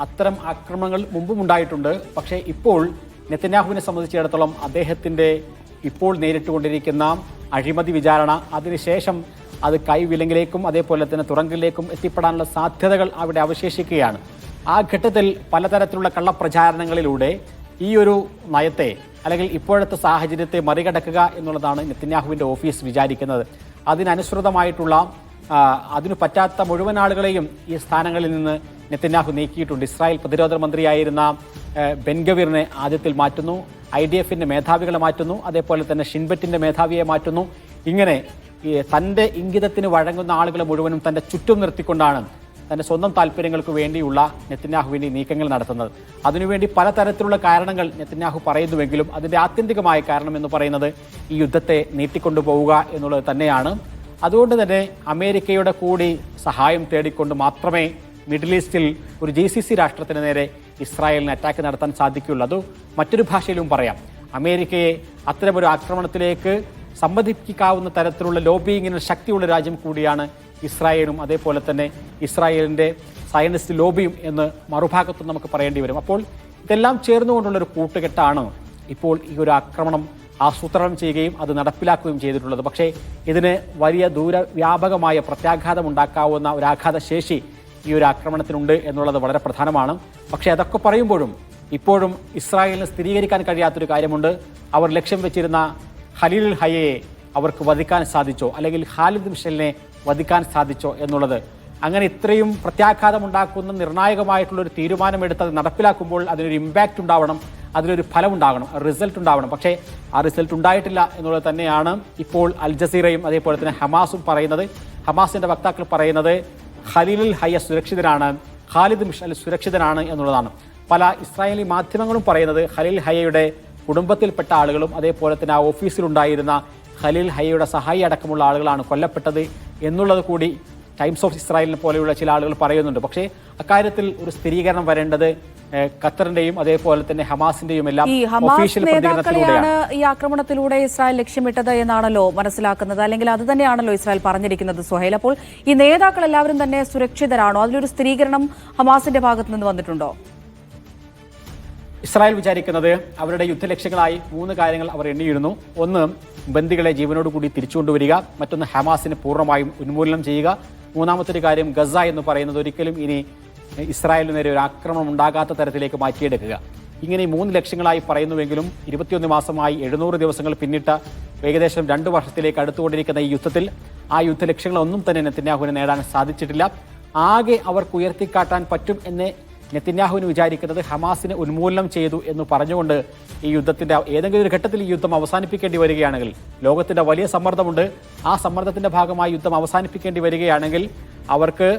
അത്തരം ആക്രമണങ്ങൾ മുമ്പും ഉണ്ടായിട്ടുണ്ട്. പക്ഷേ ഇപ്പോൾ നെതന്യാഹുവിനെ സംബന്ധിച്ചിടത്തോളം അദ്ദേഹത്തിൻ്റെ ഇപ്പോൾ നേരിട്ടുകൊണ്ടിരിക്കുന്ന അഴിമതി വിചാരണ, അതിനുശേഷം അത് കൈവിലങ്ങിലേക്കും അതേപോലെ തന്നെ തുറങ്കിലേക്കും എത്തിപ്പെടാനുള്ള സാധ്യതകൾ അവിടെ അവശേഷിക്കുകയാണ്. ആ ഘട്ടത്തിൽ പലതരത്തിലുള്ള കള്ളപ്രചാരണങ്ങളിലൂടെ ഈ ഒരു നയത്തെ അല്ലെങ്കിൽ ഇപ്പോഴത്തെ സാഹചര്യത്തെ മറികടക്കുക എന്നുള്ളതാണ് നെതന്യാഹുവിൻ്റെ ഓഫീസ് വിചാരിക്കുന്നത്. അതിനനുസൃതമായിട്ടുള്ള അതിനു പറ്റാത്ത മുഴുവൻ ആളുകളെയും ഈ സ്ഥാനങ്ങളിൽ നിന്ന് നെതന്യാഹു നീക്കിയിട്ടുണ്ട്. ഇസ്രായേൽ പ്രതിരോധ മന്ത്രിയായിരുന്ന ബെൻഗവിറിനെ ആദ്യത്തിൽ മാറ്റുന്നു, IDF-ന്റെ മേധാവികളെ മാറ്റുന്നു, അതേപോലെ തന്നെ ഷിൻബെറ്റിൻ്റെ മേധാവിയെ മാറ്റുന്നു. ഇങ്ങനെ തൻ്റെ ഇംഗിതത്തിന് വഴങ്ങുന്ന ആളുകളെ മുഴുവനും തൻ്റെ ചുറ്റും നിർത്തിക്കൊണ്ടാണ് തൻ്റെ സ്വന്തം താല്പര്യങ്ങൾക്ക് വേണ്ടിയുള്ള നെതന്യാഹുവിൻ്റെ നീക്കങ്ങൾ നടത്തുന്നത്. അതിനുവേണ്ടി പലതരത്തിലുള്ള കാരണങ്ങൾ നെതന്യാഹു പറയുന്നുവെങ്കിലും അതിൻ്റെ ആത്യന്തികമായ കാരണം എന്ന് പറയുന്നത് ഈ യുദ്ധത്തെ നീട്ടിക്കൊണ്ടുപോവുക എന്നുള്ളത് തന്നെയാണ്. അതുകൊണ്ട് തന്നെ അമേരിക്കയുടെ കൂടി സഹായം തേടിക്കൊണ്ട് മാത്രമേ മിഡിൽ ഈസ്റ്റിൽ ഒരു GCC രാഷ്ട്രത്തിന് നേരെ ഇസ്രായേലിന് അറ്റാക്ക് നടത്താൻ സാധിക്കുകയുള്ളൂ. അത് മറ്റൊരു ഭാഷയിലും പറയാം. അമേരിക്കയെ അത്തരമൊരു ആക്രമണത്തിലേക്ക് സമ്മതിപ്പിക്കാവുന്ന തരത്തിലുള്ള ലോബിയിങ്ങിന് ശക്തിയുള്ള രാജ്യം കൂടിയാണ് ഇസ്രായേലും, അതേപോലെ തന്നെ ഇസ്രായേലിൻ്റെ സയനിസ്റ്റ് ലോബിയും എന്ന് മറുഭാഗത്തും നമുക്ക് പറയേണ്ടി വരും. അപ്പോൾ ഇതെല്ലാം ചേർന്നുകൊണ്ടുള്ളൊരു കൂട്ടുകെട്ടാണ് ഇപ്പോൾ ഈ ഒരു ആക്രമണം ആസൂത്രണം ചെയ്യുകയും അത് നടപ്പിലാക്കുകയും ചെയ്തിട്ടുള്ളത്. പക്ഷേ ഇതിന് വലിയ ദൂരവ്യാപകമായ പ്രത്യാഘാതം ഉണ്ടാക്കാവുന്ന ഒരു ആഘാതശേഷി ഈ ഒരു ആക്രമണത്തിനുണ്ട് എന്നുള്ളത് വളരെ പ്രധാനമാണ്. പക്ഷേ അതൊക്കെ പറയുമ്പോഴും ഇപ്പോഴും ഇസ്രായേലിന് സ്ഥിരീകരിക്കാൻ കഴിയാത്തൊരു കാര്യമുണ്ട്. അവർ ലക്ഷ്യം വെച്ചിരുന്ന ഖലീൽ ഹയയെ അവർക്ക് വധിക്കാൻ സാധിച്ചോ, അല്ലെങ്കിൽ ഖാലിദ് മിഷലിനെ വധിക്കാൻ സാധിച്ചോ എന്നുള്ളത്. അങ്ങനെ ഇത്രയും പ്രത്യാഘാതം ഉണ്ടാക്കുന്ന നിർണായകമായിട്ടുള്ളൊരു തീരുമാനമെടുത്ത് അത് നടപ്പിലാക്കുമ്പോൾ അതിനൊരു ഇമ്പാക്റ്റ് ഉണ്ടാവണം, അതിനൊരു ഫലം ഉണ്ടാകണം, റിസൾട്ട് ഉണ്ടാവണം. പക്ഷേ ആ റിസൾട്ട് ഉണ്ടായിട്ടില്ല എന്നുള്ളത് തന്നെയാണ് ഇപ്പോൾ അൽ ജസീറയും അതേപോലെ തന്നെ ഹമാസും പറയുന്നത്. ഹമാസിൻ്റെ വക്താക്കൾ പറയുന്നത് ഖലീൽ ഹയ സുരക്ഷിതനാണ്, ഖാലിദ് മിഷൽ സുരക്ഷിതനാണ് എന്നുള്ളതാണ്. പല ഇസ്രായേലി മാധ്യമങ്ങളും പറയുന്നത് ഖലീൽ ഹയയുടെ കുടുംബത്തിൽപ്പെട്ട ആളുകളും അതേപോലെ തന്നെ ആ ഓഫീസിലുണ്ടായിരുന്ന ഖലീൽ ഹയയുടെ സഹായി അടക്കമുള്ള ആളുകളാണ് കൊല്ലപ്പെട്ടത് എന്നുള്ളത് കൂടി ടൈംസ് ഓഫ് ഇസ്രായേലിനെ പോലെയുള്ള ചില ആളുകൾ പറയുന്നുണ്ട്. പക്ഷേ അക്കാര്യത്തിൽ ഒരു സ്ഥിരീകരണം വരേണ്ടത് ഖത്തറിന്റെയും അതേപോലെ തന്നെ ഹമാസിന്റെയും എല്ലാം ഒഫീഷ്യൽ പ്രതികരണത്തിലൂടെയാണ്. ഈ ആക്രമണത്തിലൂടെ ഇസ്രായേൽ ലക്ഷ്യമിട്ടത് എന്നാണല്ലോ മനസ്സിലാക്കുന്നത്, അല്ലെങ്കിൽ അത് തന്നെയാണല്ലോ ഇസ്രായേൽ പറഞ്ഞിരിക്കുന്നത് സുഹൈൽ. അപ്പോൾ ഈ നേതാക്കൾ എല്ലാവരും തന്നെ സുരക്ഷിതരാണോ? അതിലൊരു സ്ഥിരീകരണം ഹമാസിന്റെ ഭാഗത്ത് നിന്ന് വന്നിട്ടുണ്ടോ? ഇസ്രായേൽ വിചാരിക്കുന്നത് അവരുടെ യുദ്ധലക്ഷ്യങ്ങളായി 3 കാര്യങ്ങൾ അവർ എണ്ണിയിരുന്നു. ഒന്ന്, ബന്ദികളെ ജീവനോടുകൂടി തിരിച്ചുകൊണ്ടുവരിക. മറ്റൊന്ന്, ഹമാസിനെ പൂർണ്ണമായും ഉന്മൂലനം ചെയ്യുക. മൂന്നാമത്തെ ഒരു കാര്യം, ഗസ എന്ന് പറയുന്നത് ഒരിക്കലും ഇനി ഇസ്രായേലിന് നേരെ ഒരു ആക്രമണം ഉണ്ടാകാത്ത തരത്തിലേക്ക് മാറ്റിയെടുക്കുക. ഇങ്ങനെ 3 ലക്ഷ്യങ്ങളായി പറയുന്നുവെങ്കിലും 21 മാസമായി 700 ദിവസങ്ങൾ പിന്നിട്ട ഏകദേശം 2 വർഷത്തിലേക്ക് അടുത്തുകൊണ്ടിരിക്കുന്ന ഈ യുദ്ധത്തിൽ ആ യുദ്ധലക്ഷ്യങ്ങളൊന്നും തന്നെ നെതന്യാഹുവിന് നേടാൻ സാധിച്ചിട്ടില്ല. ആകെ അവർക്ക് ഉയർത്തിക്കാട്ടാൻ പറ്റും എന്ന് നെതന്യാഹുവിന് വിചാരിക്കുന്നത് ഹമാസിനെ ഉന്മൂലനം ചെയ്തു എന്ന് പറഞ്ഞുകൊണ്ട് ഈ യുദ്ധത്തിൻ്റെ ഏതെങ്കിലും ഒരു ഘട്ടത്തിൽ ഈ യുദ്ധം അവസാനിപ്പിക്കേണ്ടി വരികയാണെങ്കിൽ, ലോകത്തിൻ്റെ വലിയ സമ്മർദ്ദമുണ്ട്, ആ സമ്മർദ്ദത്തിൻ്റെ ഭാഗമായി യുദ്ധം അവസാനിപ്പിക്കേണ്ടി വരികയാണെങ്കിൽ അവർക്ക്